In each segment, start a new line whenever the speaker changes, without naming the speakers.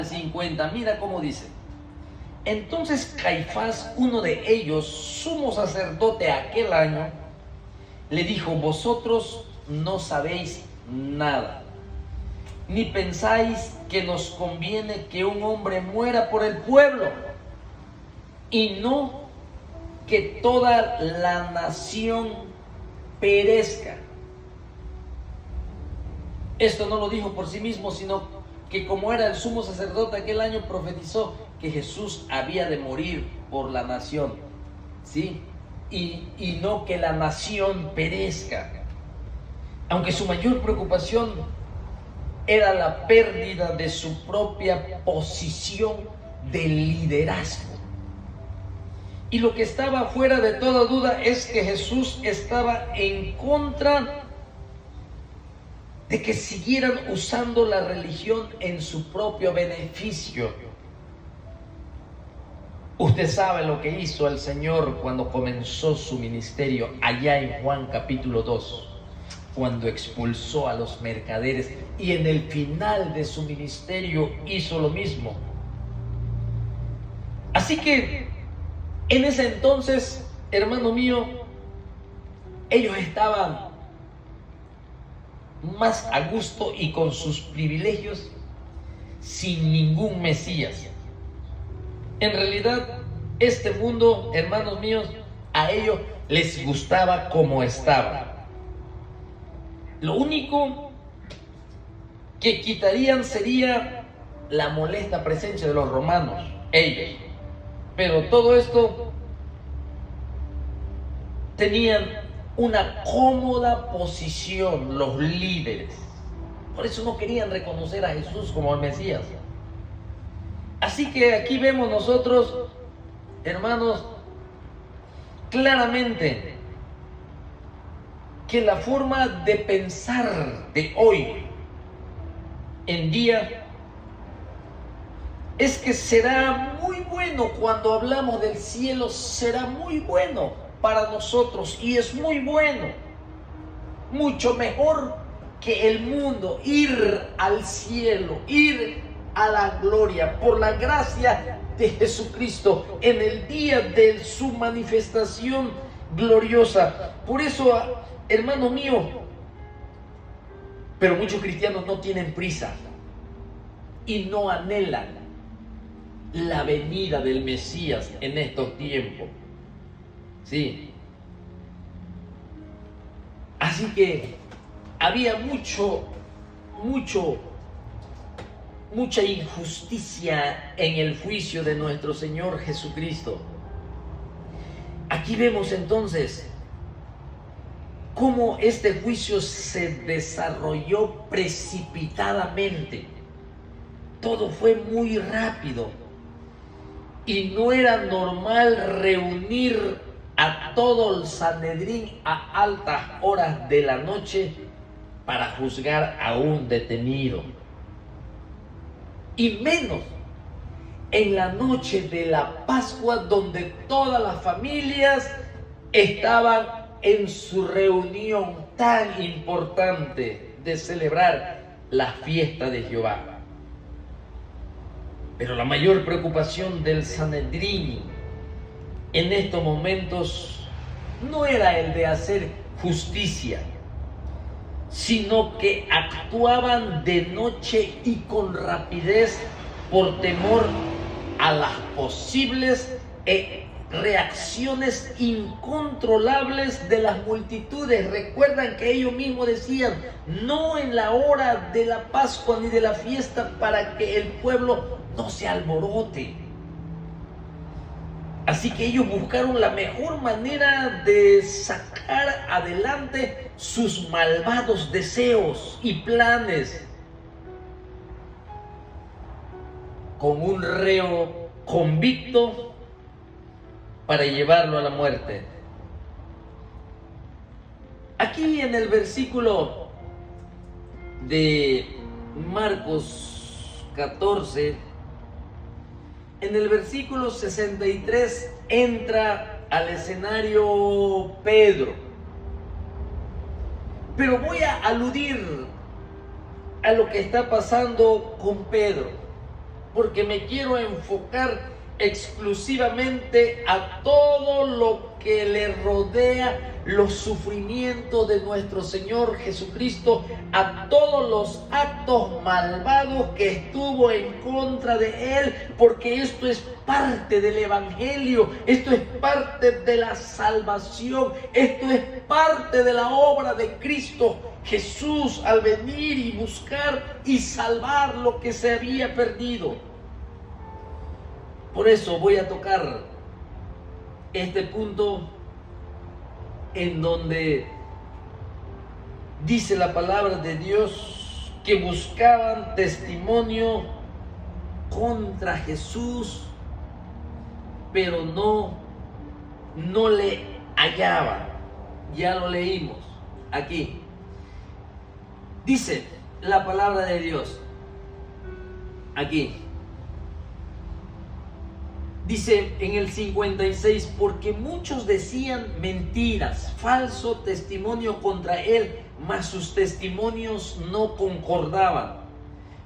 50, mira cómo dice. Entonces Caifás, uno de ellos, sumo sacerdote aquel año, le dijo: vosotros no sabéis nada, ni pensáis que nos conviene que un hombre muera por el pueblo, y no que toda la nación perezca. Esto no lo dijo por sí mismo, sino que como era el sumo sacerdote aquel año, profetizó que Jesús había de morir por la nación, ¿sí? Y no que la nación perezca. Aunque su mayor preocupación era la pérdida de su propia posición de liderazgo. Y lo que estaba fuera de toda duda es que Jesús estaba en contra de que siguieran usando la religión en su propio beneficio. Usted sabe lo que hizo el Señor cuando comenzó su ministerio allá en Juan capítulo 2, cuando expulsó a los mercaderes, y en el final de su ministerio hizo lo mismo. Así que en ese entonces, hermano mío, ellos estaban más a gusto y con sus privilegios sin ningún Mesías. En realidad, este mundo, hermanos míos, a ellos les gustaba como estaba. Lo único que quitarían sería la molesta presencia de los romanos, ellos. Pero todo esto tenían una cómoda posición los líderes. Por eso no querían reconocer a Jesús como el Mesías. Así que aquí vemos nosotros, hermanos, claramente que la forma de pensar de hoy en día es que será muy bueno cuando hablamos del cielo, será muy bueno para nosotros, y es muy bueno, mucho mejor que el mundo, ir al cielo, ir a la gloria por la gracia de Jesucristo en el día de su manifestación gloriosa. Por eso, hermano mío, pero muchos cristianos no tienen prisa y no anhelan la venida del Mesías en estos tiempos. Sí. Así que había mucha injusticia en el juicio de nuestro Señor Jesucristo. Aquí vemos entonces cómo este juicio se desarrolló precipitadamente. Todo fue muy rápido y no era normal reunir a todo el Sanedrín a altas horas de la noche para juzgar a un detenido. Y menos en la noche de la Pascua, donde todas las familias estaban en su reunión tan importante de celebrar la fiesta de Jehová. Pero la mayor preocupación del Sanedrín en estos momentos no era el de hacer justicia, sino que actuaban de noche y con rapidez por temor a las posibles reacciones incontrolables de las multitudes. Recuerdan que ellos mismos decían: no en la hora de la Pascua ni de la fiesta, para que el pueblo no se alborote. Así que ellos buscaron la mejor manera de sacar adelante sus malvados deseos y planes, con un reo convicto para llevarlo a la muerte. Aquí en el versículo de Marcos 14, en el versículo 63 entra al escenario Pedro. Pero voy a aludir a lo que está pasando con Pedro. porque me quiero enfocar exclusivamente a todo lo que le rodea los sufrimientos de nuestro Señor Jesucristo, a todos los actos malvados que estuvo en contra de Él, porque esto es parte del Evangelio, esto es parte de la salvación, esto es parte de la obra de Cristo Jesús al venir y buscar y salvar lo que se había perdido. Por eso voy a tocar este punto en donde dice la palabra de Dios que buscaban testimonio contra Jesús, pero no le hallaban. Ya lo leímos aquí. Dice la palabra de Dios aquí. Dice en el 56, porque muchos decían mentiras, falso testimonio contra él, mas sus testimonios no concordaban.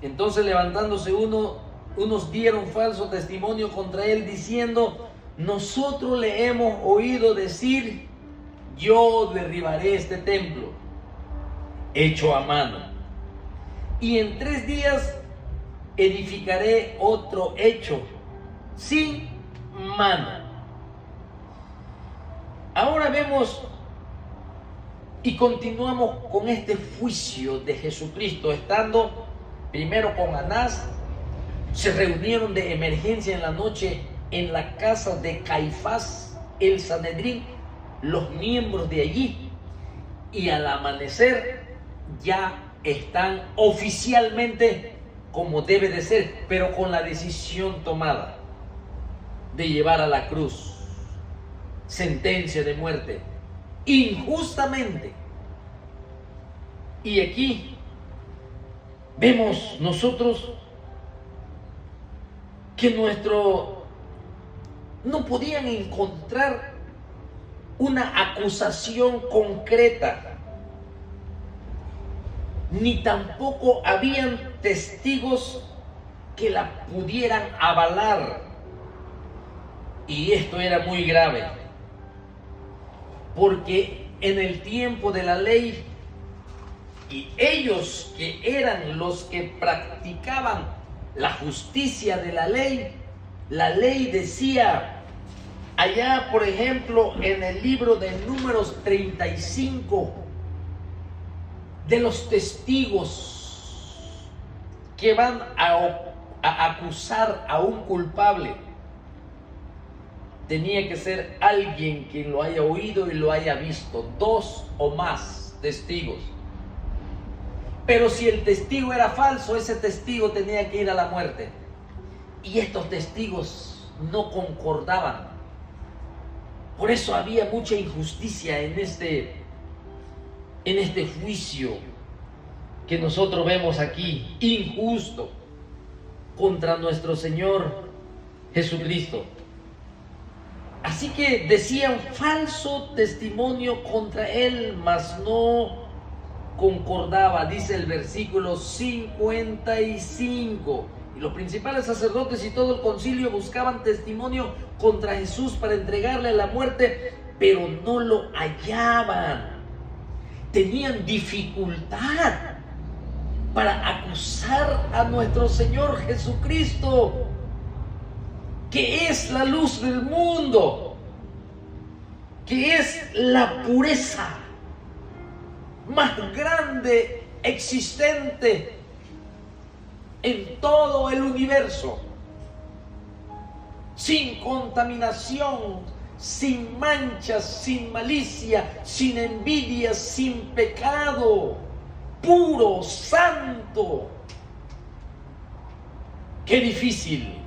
Entonces levantándose unos dieron falso testimonio contra él, diciendo: nosotros le hemos oído decir, yo derribaré este templo, hecho a mano, y en 3 días edificaré otro hecho sin mano. Ahora vemos y continuamos con este juicio de Jesucristo, estando primero con Anás. Se reunieron de emergencia en la noche en la casa de Caifás, el Sanedrín, los miembros de allí, y al amanecer ya están oficialmente como debe de ser, pero con la decisión tomada de llevar a la cruz, sentencia de muerte, injustamente. Y aquí vemos nosotros que no podían encontrar una acusación concreta, ni tampoco habían testigos que la pudieran avalar. Y esto era muy grave, porque en el tiempo de la ley, y ellos que eran los que practicaban la justicia de la ley decía, allá por ejemplo en el libro de Números 35, de los testigos que van a acusar a un culpable, tenía que ser alguien quien lo haya oído y lo haya visto, 2 o más testigos. Pero si el testigo era falso, ese testigo tenía que ir a la muerte. Y estos testigos no concordaban. Por eso había mucha injusticia en este juicio que nosotros vemos aquí, injusto, contra nuestro Señor Jesucristo. Así que decían falso testimonio contra él, mas no concordaba, dice el versículo 55. Y los principales sacerdotes y todo el concilio buscaban testimonio contra Jesús para entregarle a la muerte, pero no lo hallaban. Tenían dificultad para acusar a nuestro Señor Jesucristo, que es la luz del mundo, que es la pureza más grande existente en todo el universo, sin contaminación, sin manchas, sin malicia, sin envidia, sin pecado, puro, santo. Qué difícil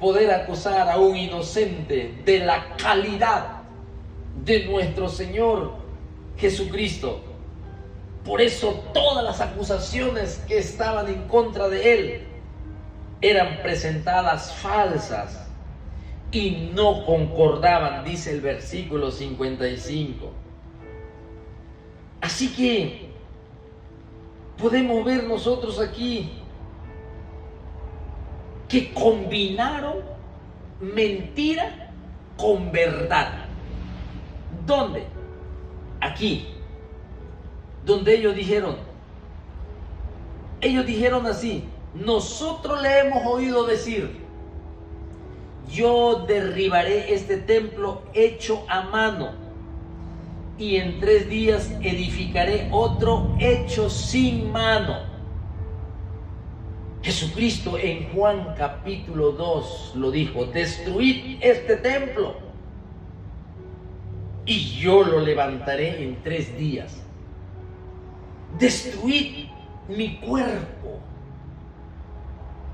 poder acusar a un inocente de la calidad de nuestro Señor Jesucristo. Por eso todas las acusaciones que estaban en contra de él eran presentadas falsas y no concordaban, dice el versículo 55. Así que podemos ver nosotros aquí que combinaron mentira con verdad. ¿Dónde? Aquí, donde ellos dijeron así: nosotros le hemos oído decir, yo derribaré este templo hecho a mano y en 3 días edificaré otro hecho sin mano. Jesucristo en Juan capítulo 2 lo dijo: destruid este templo y yo lo levantaré en 3 días. Destruid mi cuerpo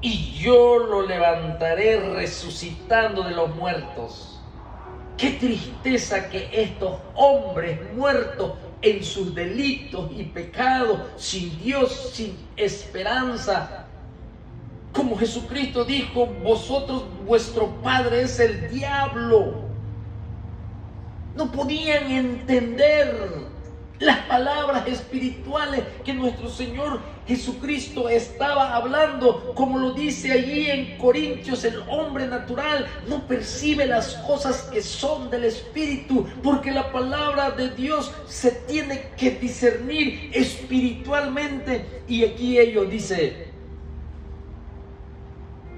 y yo lo levantaré resucitando de los muertos. Qué tristeza que estos hombres muertos en sus delitos y pecados, sin Dios, sin esperanza, como Jesucristo dijo: vosotros, vuestro padre es el diablo. No podían entender las palabras espirituales que nuestro Señor Jesucristo estaba hablando. Como lo dice allí en Corintios, el hombre natural no percibe las cosas que son del Espíritu, porque la palabra de Dios se tiene que discernir espiritualmente. Y aquí ellos dicen,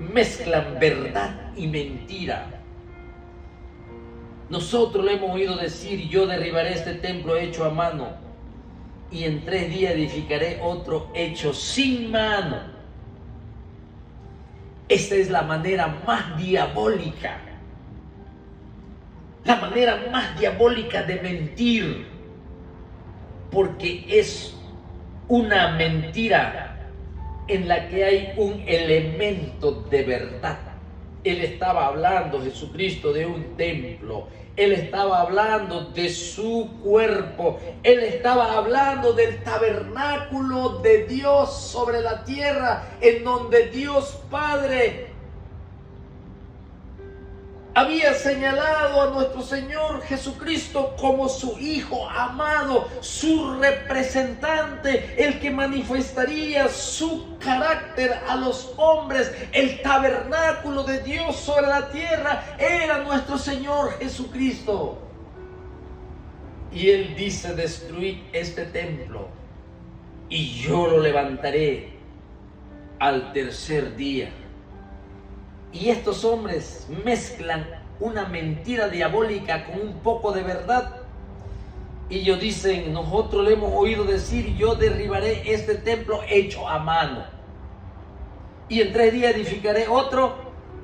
mezclan verdad y mentira. Nosotros le hemos oído decir, yo derribaré este templo hecho a mano y en 3 días edificaré otro hecho sin mano. Esta es la manera más diabólica, la manera más diabólica de mentir, porque es una mentira en la que hay un elemento de verdad. Él estaba hablando, Jesucristo, de un templo. Él estaba hablando de su cuerpo. Él estaba hablando del tabernáculo de Dios sobre la tierra, en donde Dios Padre había señalado a nuestro Señor Jesucristo como su Hijo amado, su representante, el que manifestaría su carácter a los hombres. El tabernáculo de Dios sobre la tierra era nuestro Señor Jesucristo. Y Él dice, destruid este templo y yo lo levantaré al 3er día. Y estos hombres mezclan una mentira diabólica con un poco de verdad. Y ellos dicen, nosotros le hemos oído decir, yo derribaré este templo hecho a mano. Y en 3 días edificaré otro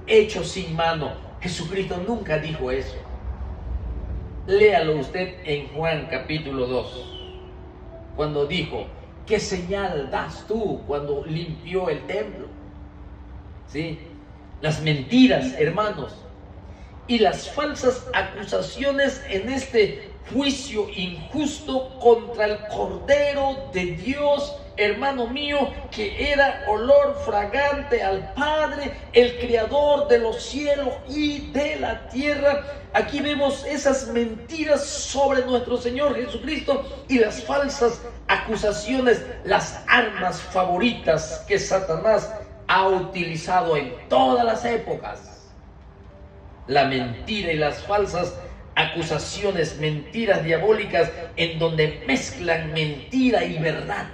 hecho sin mano. Jesucristo nunca dijo eso. Léalo usted en Juan capítulo 2. Cuando dijo, ¿qué señal das tú cuando limpió el templo? ¿Sí? Las mentiras, hermanos, y las falsas acusaciones en este juicio injusto contra el Cordero de Dios, hermano mío, que era olor fragante al Padre, el Creador de los cielos y de la tierra. Aquí vemos esas mentiras sobre nuestro Señor Jesucristo y las falsas acusaciones, las armas favoritas que Satanás ha utilizado en todas las épocas. La mentira y las falsas acusaciones, mentiras diabólicas, en donde mezclan mentira y verdad.